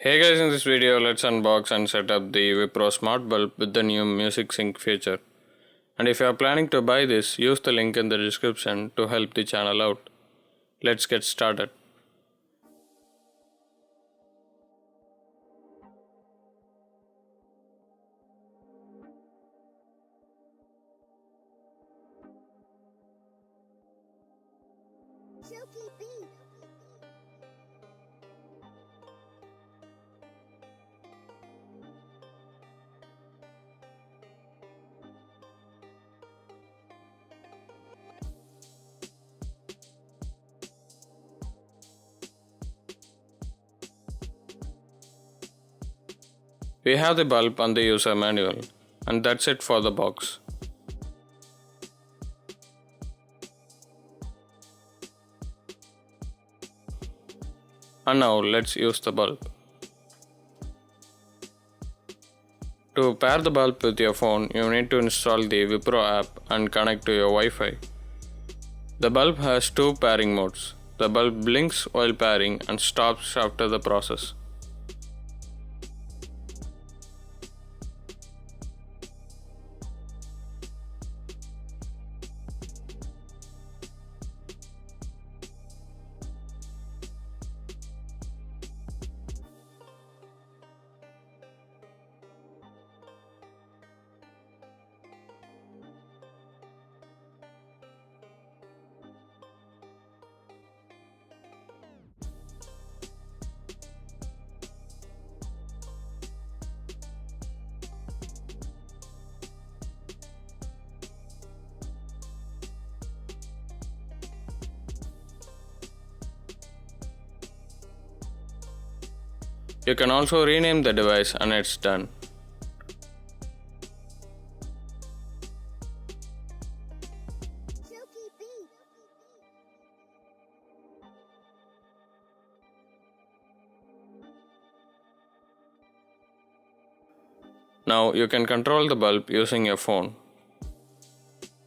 Hey guys, in this video let's unbox and set up the Wipro smart bulb with the new music sync feature. And if you are planning to buy this, use the link in the description to help the channel out. Let's get started. Chuki B. We have the bulb and the user manual, and that's it for the box. And now let's use the bulb. To pair the bulb with your phone, you need to install the Wipro app and connect to your Wi-Fi. The bulb has two pairing modes. The bulb blinks while pairing and stops after the process. You can also rename the device and it's done. Chuki B. Now you can control the bulb using your phone.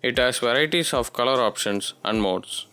It has varieties of color options and modes.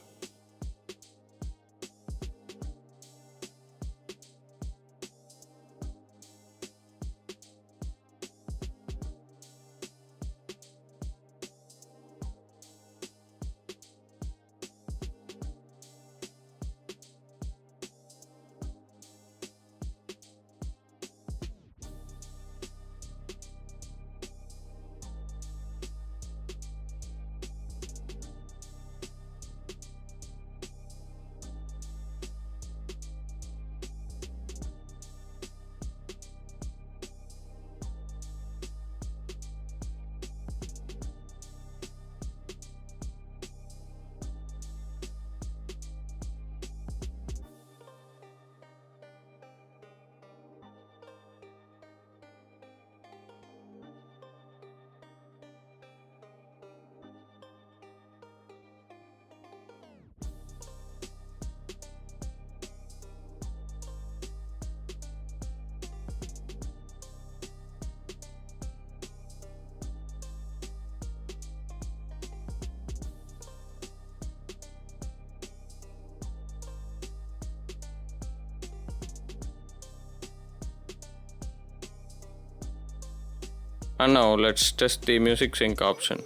And now let's test the music sync option.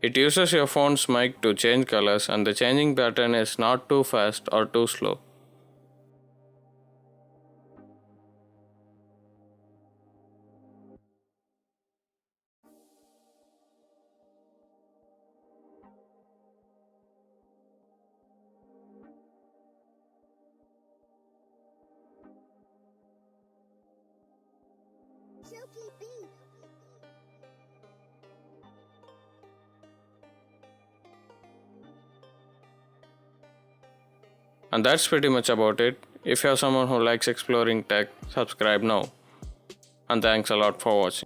It uses your phone's mic to change colors and the changing pattern is not too fast or too slow. Chuki B. And that's pretty much about it. If you're someone who likes exploring tech, subscribe now. And thanks a lot for watching.